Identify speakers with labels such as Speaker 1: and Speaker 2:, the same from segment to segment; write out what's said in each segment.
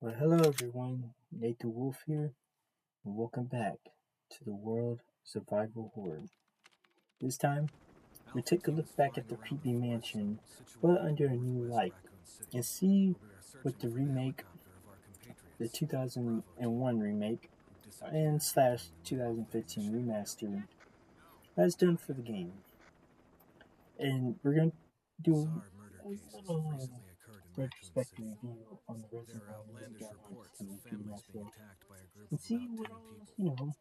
Speaker 1: Well, hello everyone, Nathan Wolf here, and welcome back to the World Survival Horde. This time, we take a look back at the creepy mansion, but under a new light, and see what the remake, the 2001 remake, and slash 2015 remaster has done for the game. And we're going to do a little retrospective review on the Resident Evil remaster and see what else,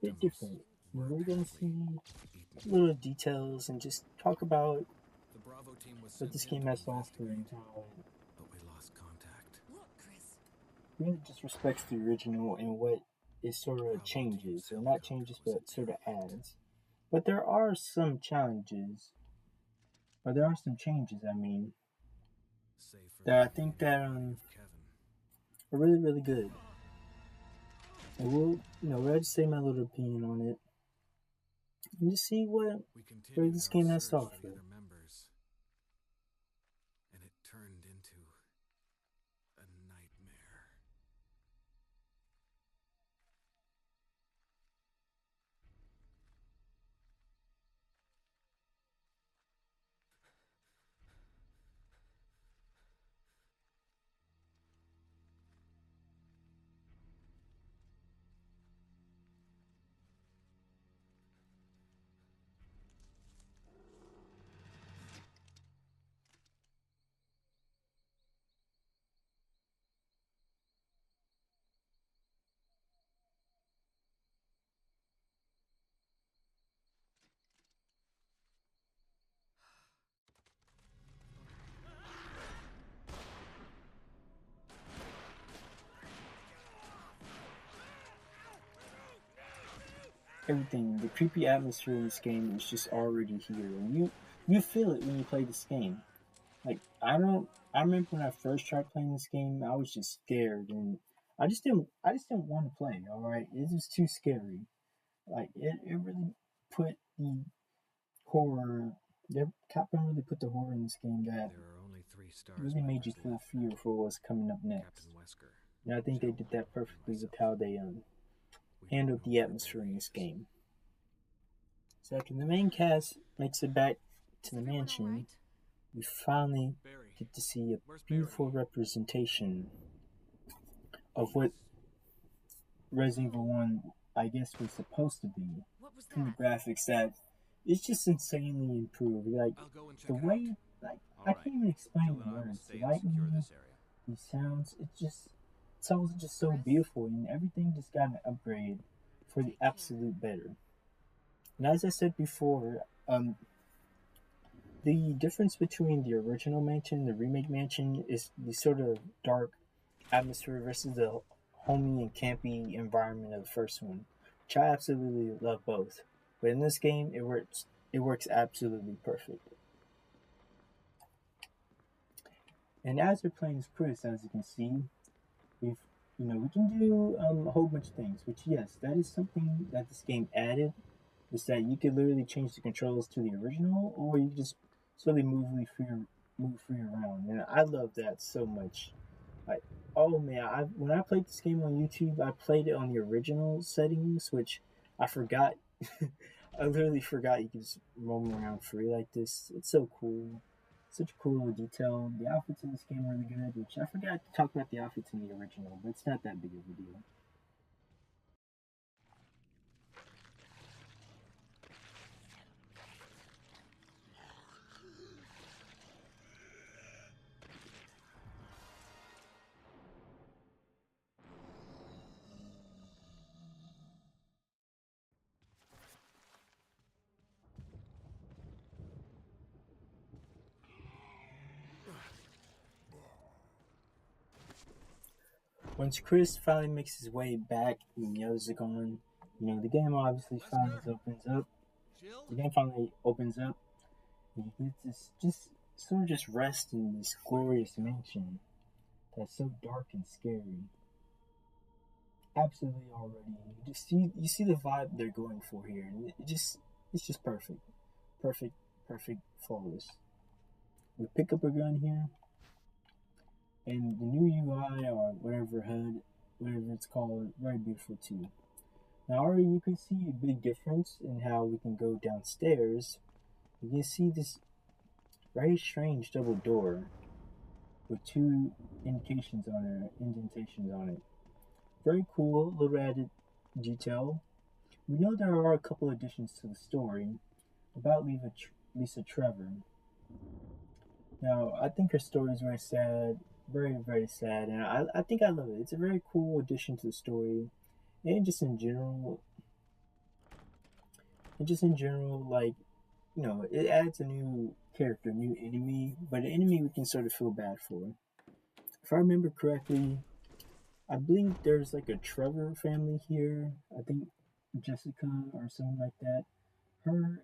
Speaker 1: bit different. We're gonna see little details and just talk about what this game has to offer and how it really just respects the original and what it sort of changes, or not changes, but sort of adds. But there are some challenges, or there are some changes. That I think that are really really good. And we'll just say my little opinion on it and just see what where this game has to offer.
Speaker 2: And it turned into a nightmare.
Speaker 1: Everything, the creepy atmosphere in this game is just already here, and you feel it when you play this game. Like I remember when I first tried playing this game, I was just scared, and I just didn't want to play. All right, it was too scary. Like it really put the horror. Capcom really put the horror in this game that
Speaker 2: There are only 3 stars
Speaker 1: really made you
Speaker 2: members
Speaker 1: feel
Speaker 2: left
Speaker 1: fear
Speaker 2: now.
Speaker 1: for what's coming up next.
Speaker 2: Captain Wesker,
Speaker 1: And I think they
Speaker 2: Jill,
Speaker 1: did that perfectly
Speaker 2: and
Speaker 1: with
Speaker 2: myself.
Speaker 1: how they
Speaker 2: We don't
Speaker 1: handled
Speaker 2: know
Speaker 1: the
Speaker 2: where
Speaker 1: atmosphere in
Speaker 2: Barry
Speaker 1: this
Speaker 2: is.
Speaker 1: game. So after the main cast makes it back to
Speaker 3: Is
Speaker 1: the
Speaker 3: everyone all
Speaker 1: mansion,
Speaker 3: right?
Speaker 1: we finally
Speaker 2: Barry,
Speaker 1: get to see a
Speaker 2: where's
Speaker 1: beautiful
Speaker 2: Barry?
Speaker 1: representation of what Resident Evil 1, I guess, was supposed to be
Speaker 3: What was
Speaker 1: from the
Speaker 3: that?
Speaker 1: graphics that it's just insanely improved. Like,
Speaker 2: I'll go and check
Speaker 1: the
Speaker 2: it out.
Speaker 1: way, like,
Speaker 2: All
Speaker 1: I
Speaker 2: right.
Speaker 1: can't even explain
Speaker 2: Jill
Speaker 1: the
Speaker 2: and I will
Speaker 1: words. The
Speaker 2: stay and secure
Speaker 1: lightning,
Speaker 2: this area.
Speaker 1: the sounds, it's all just so
Speaker 3: Chris?
Speaker 1: beautiful, and everything just got an upgrade for the
Speaker 3: Take care.
Speaker 1: absolute better. And as I said before, the difference between the original mansion and the remake mansion is the sort of dark atmosphere versus the homey and campy environment of the first one, which I absolutely love both. But in this game, it works absolutely perfect. And as we're playing as Chris, as you can see, we've we can do a whole bunch of things. Which yes, that is something that this game added. Is that you could literally change the controls to the original, or you just slowly move free around. And I love that so much. Like, oh man, when I played this game on YouTube, I played it on the original settings, which I forgot. I literally forgot you could just roam around free like this. It's so cool. Such a cool little detail. The outfits in this game are really good, which I forgot to talk about the outfits in the original, but it's not that big of a deal. Once Chris finally makes his way back and the others are gone, the game obviously finally
Speaker 2: Wesker?
Speaker 1: opens up.
Speaker 2: Jill?
Speaker 1: The game finally opens up, and you get this just sort of just rest in this glorious mansion that's so dark and scary. Absolutely already. You see the vibe they're going for here, and it's just perfect. Perfect, flawless. We pick up a gun here, And the new UI or whatever HUD, whatever it's called, very beautiful too. Now already you can see a big difference in how we can go downstairs. You can see this very strange double door with two indications on it, indentations on it. Very cool, little added detail. We know there are a couple additions to the story about Lisa Trevor. Now, I think her story is very sad, very, very sad, and I think I love it. It's a very cool addition to the story, and just in general, like, it adds a new character, a new enemy, but an enemy we can sort of feel bad for. If I remember correctly, I believe there's like a Trevor family here. I think Jessica or something like that. Her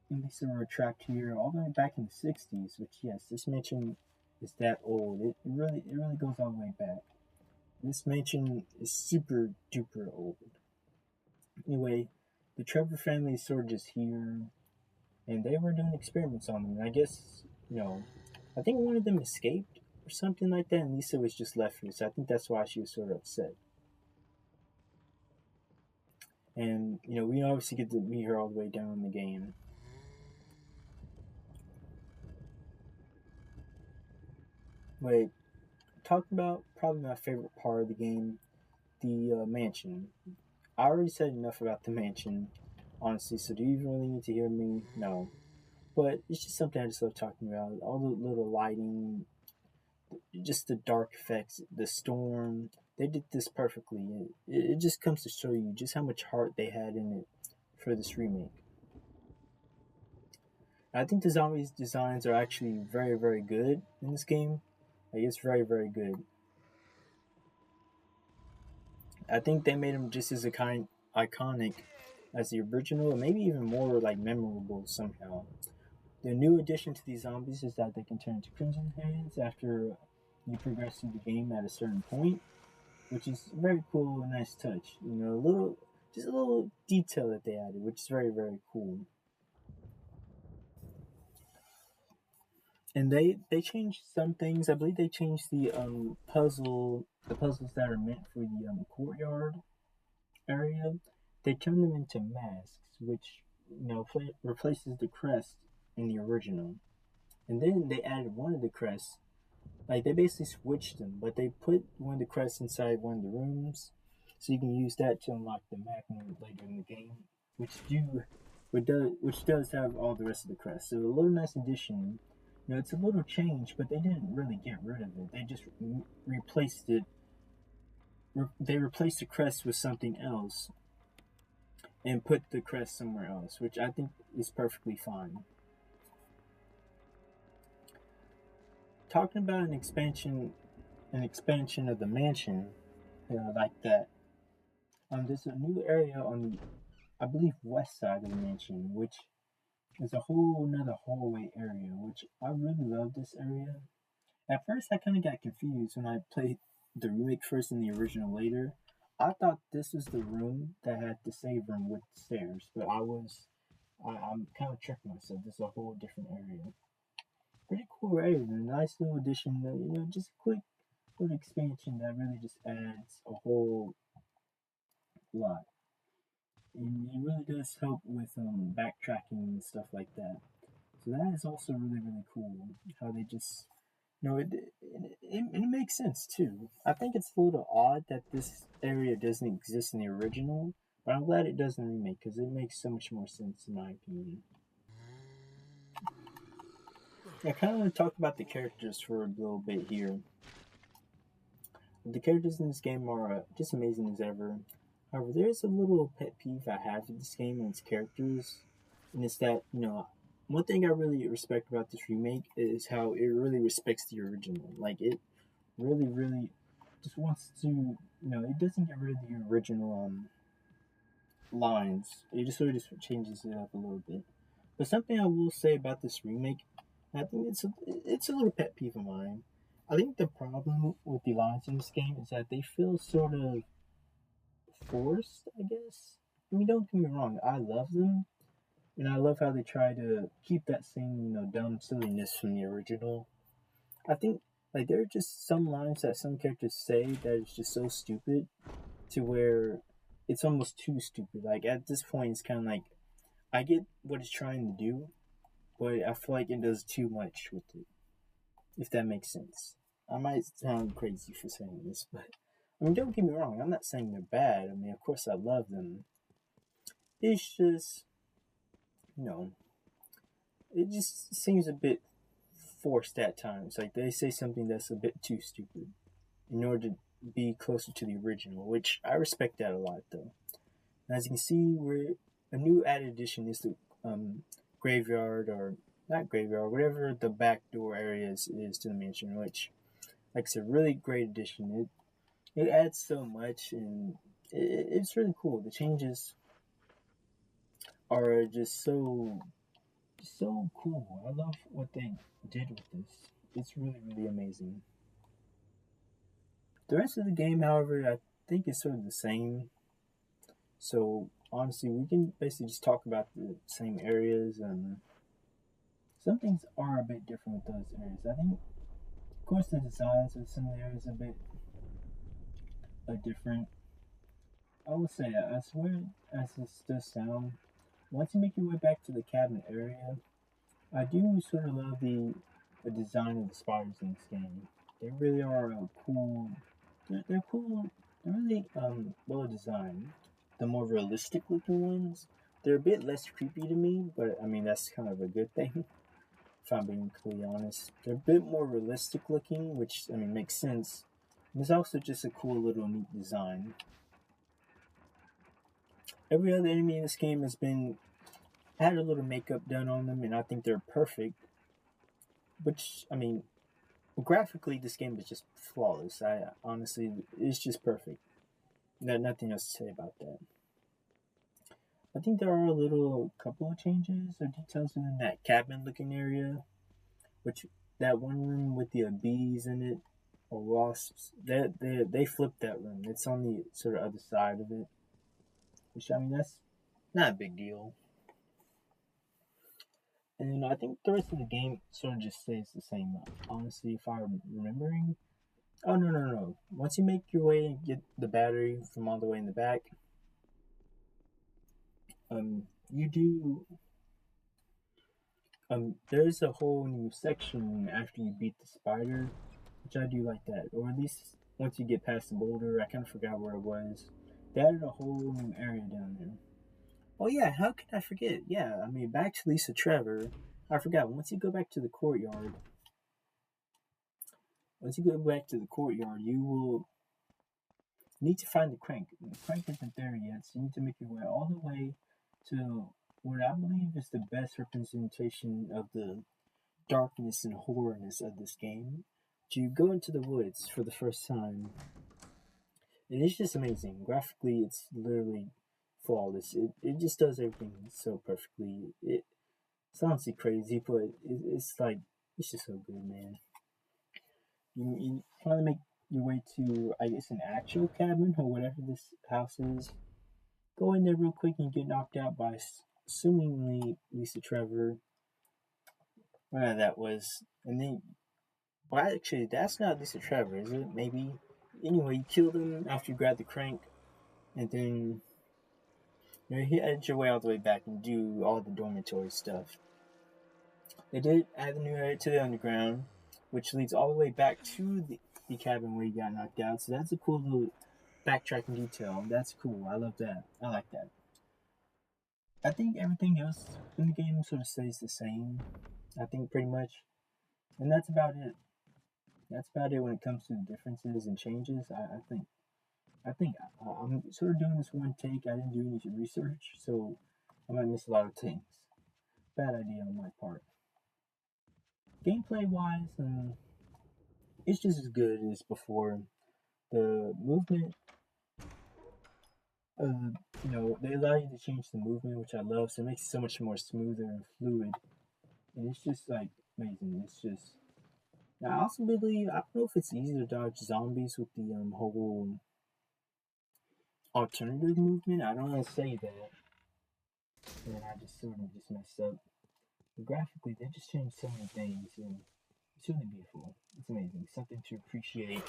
Speaker 1: and Lisa were trapped here all the way back in the '60s. Which, yes, this mansion is that old. It really goes all the way back. This mansion is super duper old. Anyway, the Trevor family is sort of just here, and they were doing experiments on them. And I guess I think one of them escaped or something like that, and Lisa was just left here. So I think that's why she was sort of upset. And we obviously get to meet her all the way down in the game. Wait, talk about probably my favorite part of the game, the mansion. I already said enough about the mansion, honestly. So do you really need to hear me? No, but it's just something I just love talking about. All the little lighting, just the dark effects, the storm. They did this perfectly. It just comes to show you just how much heart they had in it for this remake. I think the zombies designs are actually very, very good in this game. Like, it's very, very good. I think they made them just as iconic as the original, and maybe even more like memorable somehow. The new addition to these zombies is that they can turn into crimson heads after you progress through the game at a certain point, which is very cool and nice touch. Just a little detail that they added, which is very, very cool. And they changed some things. I believe they changed the puzzles that are meant for the courtyard area. They turned them into masks, which replaces the crest in the original. And then they added one of the crests. Like, they basically switched them, but they put one of the crests inside one of the rooms, so you can use that to unlock the magnet later in the game, which does have all the rest of the crests. So a little nice addition. It's a little change, but they didn't really get rid of it. They just replaced it. They replaced the crest with something else and put the crest somewhere else, which I think is perfectly fine. Talking about an expansion of the mansion, like that. There's a new area on the, I believe, west side of the mansion, which is a whole another hallway area, which I really love this area. At first, I kind of got confused when I played the remake first and the original later. I thought this was the room that had the save room with the stairs, but I'm kind of tricked myself. This is a whole different area. Pretty cool area, a nice little addition. Just a quick little expansion that really just adds a whole lot, and it really does help with backtracking and stuff like that. So that is also really, really cool. How they just it makes sense too. I think it's a little odd that this area doesn't exist in the original, but I'm glad it does in the remake because it makes so much more sense in my opinion. I kind of want to talk about the characters for a little bit here. The characters in this game are just amazing as ever. However, there's a little pet peeve I have with this game and its characters, and it's that, one thing I really respect about this remake is how it really respects the original. Like, it really, really just wants to, it doesn't get rid of the original lines. It just sort of just changes it up a little bit. But something I will say about this remake, I think it's a little pet peeve of mine. I think the problem with the lines in this game is that they feel sort of forced, I guess. I mean, don't get me wrong, I love them, and I love how they try to keep that same, dumb silliness from the original. I think Like there are just some lines that some characters say that is just so stupid to where it's almost too stupid. Like at this point, it's kind of like I get what it's trying to do, but I feel like it does too much with it. If that makes sense. I might sound crazy for saying this, but I mean, don't get me wrong. I'm not saying they're bad. I mean, of course, I love them. It's just, you know, it just seems a bit forced at times. Like they say something that's a bit too stupid in order to be closer to the original, which I respect that a lot, though. And as you can see, we're a new added addition is the graveyard or not graveyard, whatever the back door area is to the mansion, which like it's a really great addition. It adds so much and it's really cool. The changes are just so cool. I love what they did with this. It's really amazing. The rest of the game, however, I think is sort of the same. So honestly, we can basically just talk about the same areas, and some things are a bit different with those areas. I think, of course, the designs of some areas are different. I will say, as weird as this does sound, once you make your way back to the cabinet area, I do sort of love the design of the spiders in this game. They really are cool. They're cool. They're really well designed. The more realistic looking ones, they're a bit less creepy to me, but I mean that's kind of a good thing. If I'm being completely honest, they're a bit more realistic looking, which I mean makes sense. And it's also just a cool little neat design. Every other enemy in this game has been had a little makeup done on them, and I think they're perfect. Which I mean, graphically, this game is just flawless. I honestly, it's just perfect. Nothing else to say about that. I think there are a little couple of changes or details in that cabin looking area, which that one room with the bees in it or wasps. They flipped that room. It's on the sort of other side of it, which I mean that's not a big deal. And I think the rest of the game sort of just stays the same. Honestly, if I'm remembering. Oh no! Once you make your way and get the battery from all the way in the back, you do there's a whole new section after you beat the spider, which I do like that. Or at least once you get past the boulder, I kind of forgot where it was. They added a whole new area down there. Oh yeah, how could I forget? Yeah, I mean back to Lisa Trevor. I forgot. Once you go back to the courtyard, you will need to find the crank. The crank isn't there yet, so you need to make your way all the way to what I believe is the best representation of the darkness and horrorness of this game. To go into the woods for the first time, and it's just amazing. Graphically, it's literally flawless. It just does everything so perfectly. It sounds crazy, but it's like it's just so good, man. You finally make your way to, I guess, an actual cabin or whatever this house is. Go in there real quick and get knocked out by assumingly Lisa Trevor. Whatever that was. And then, well, actually, that's not Lisa Trevor, is it? Maybe. Anyway, you killed him after you grabbed the crank, and then you edge your way all the way back and do all the dormitory stuff. They did add a new area to the underground, which leads all the way back to the cabin where you got knocked out. So that's a cool little backtracking detail. That's cool. I love that. I like that. I think everything else in the game sort of stays the same. I think pretty much, and that's about it. That's about it when it comes to the differences and changes. I think I'm sort of doing this one take. I didn't do any research, so I might miss a lot of things. Bad idea on my part. Gameplay wise, it's just as good as before. The movement, they allow you to change the movement, which I love. So it makes it so much more smoother and fluid, and it's just like amazing. It's just. Now, I also believe I don't know if it's easy to dodge zombies with the whole alternative movement. I don't want to say that, and I just sort of just messed up. But graphically, they just changed so many things, and It's really beautiful. It's amazing. Something to appreciate.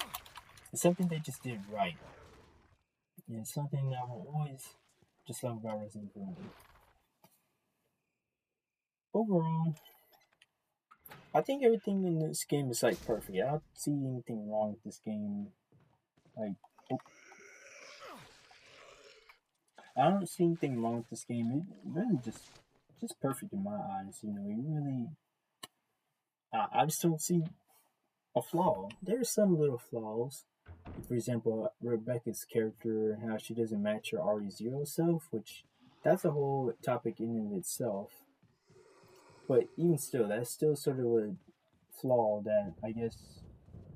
Speaker 1: It's something they just did right. And it's something I will always just love about Resident Evil 1. Overall, I think everything in this game is like perfect. I don't see anything wrong with this game. Like, I don't see anything wrong with this game. It really just perfect in my eyes. You know, you really, I just don't see a flaw. There's some little flaws. For example, Rebecca's character and how she doesn't match her RE0 self, which that's a whole topic in and of itself. But even still, that's still sort of a flaw that I guess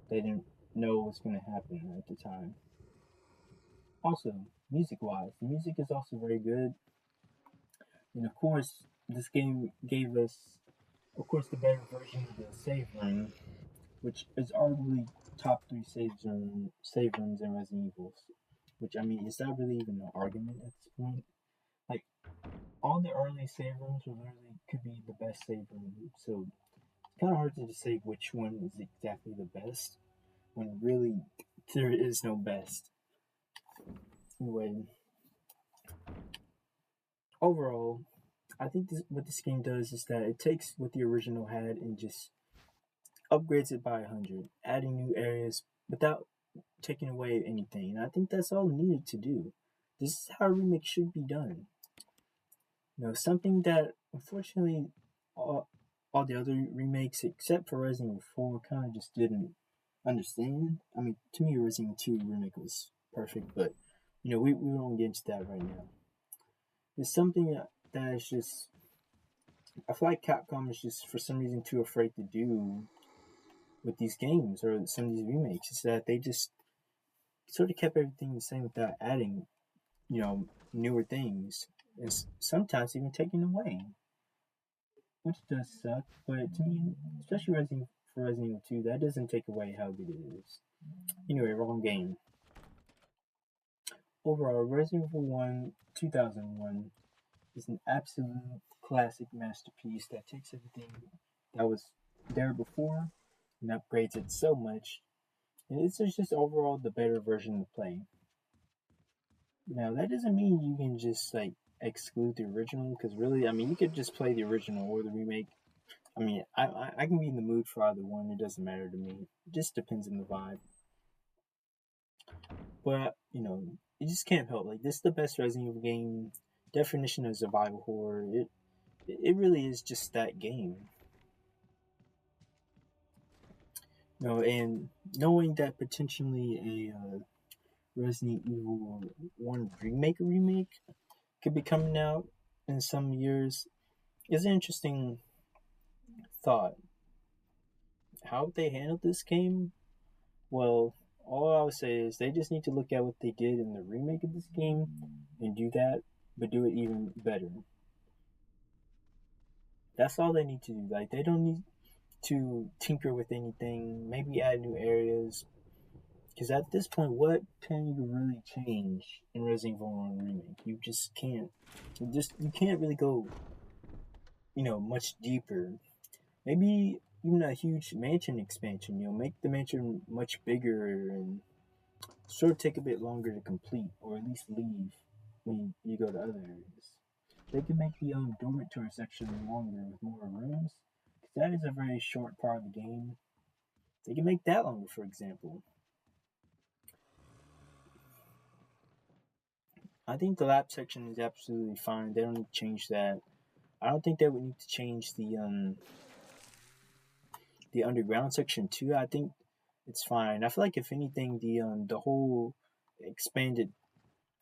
Speaker 1: they didn't know was going to happen at the time. Also, music-wise, the music is also very good. And of course, this game gave us, of course, the better version of the save room, which is arguably top 3 save rooms in Resident Evil. Which, I mean, is that really even an argument at this point? Like, all the early save rooms were literally could be the best save room. So it's kind of hard to just say which one is exactly the best when really there is no best. Anyway, overall, I think what this game does is that it takes what the original had and just upgrades it by 100, adding new areas without taking away anything. And I think that's all needed to do. This is how a remake should be done. You know, something that unfortunately all the other remakes except for Resident Evil 4 kind of just didn't understand. I mean, to me, Resident Evil 2 remake was perfect, but you know, we won't get into that right now. It's something that is just, I feel like Capcom is just for some reason too afraid to do with these games or some of these remakes. Is that they just sort of kept everything the same without adding, you know, newer things, and sometimes even taking away, which does suck. But to me, especially Resident Evil 2, that doesn't take away how good it is. Anyway, wrong game. Overall, Resident Evil 1 2001 is an absolute classic masterpiece that takes everything that was there before and upgrades it so much. And it's just overall the better version to play. Now, that doesn't mean you can just like exclude the original, because really, I mean, you could just play the original or the remake. I mean, I can be in the mood for either one. It doesn't matter to me. It just depends on the vibe. But you know, you just can't help. Like, this is the best Resident Evil game. Definition of survival horror. It really is just that game. You know, and knowing that potentially a Resident Evil 1 remake could be coming out in some years is an interesting thought. How they handled this game? Well, all I would say is they just need to look at what they did in the remake of this game and do that, but do it even better. That's all they need to do. Like, they don't need to tinker with anything, maybe add new areas. Because at this point, what can you really change in Resident Evil 1 remake? You just can't. You can't really go, you know, much deeper. Maybe even a huge mansion expansion. You know, make the mansion much bigger and sort of take a bit longer to complete, or at least leave when you go to other areas. They can make the dormitory section longer with more rooms, because that is a very short part of the game. They can make that longer, for example. I think the lab section is absolutely fine. They don't need to change that. I don't think they would need to change the underground section too. I think it's fine. I feel like if anything, the whole expanded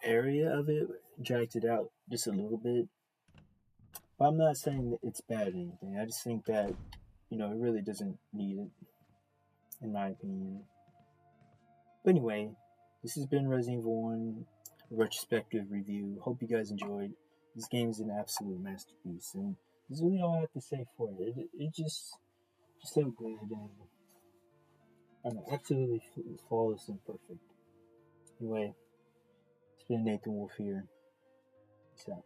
Speaker 1: area of it drags it out just a little bit. But I'm not saying that it's bad or anything. I just think that, you know, it really doesn't need it, in my opinion. But anyway, this has been Resident Evil 1 retrospective review. Hope you guys enjoyed. This game is an absolute masterpiece, and that's really all I have to say for it. It just so good and absolutely flawless and perfect. Anyway, it's been Nathan Wolf here. Peace out.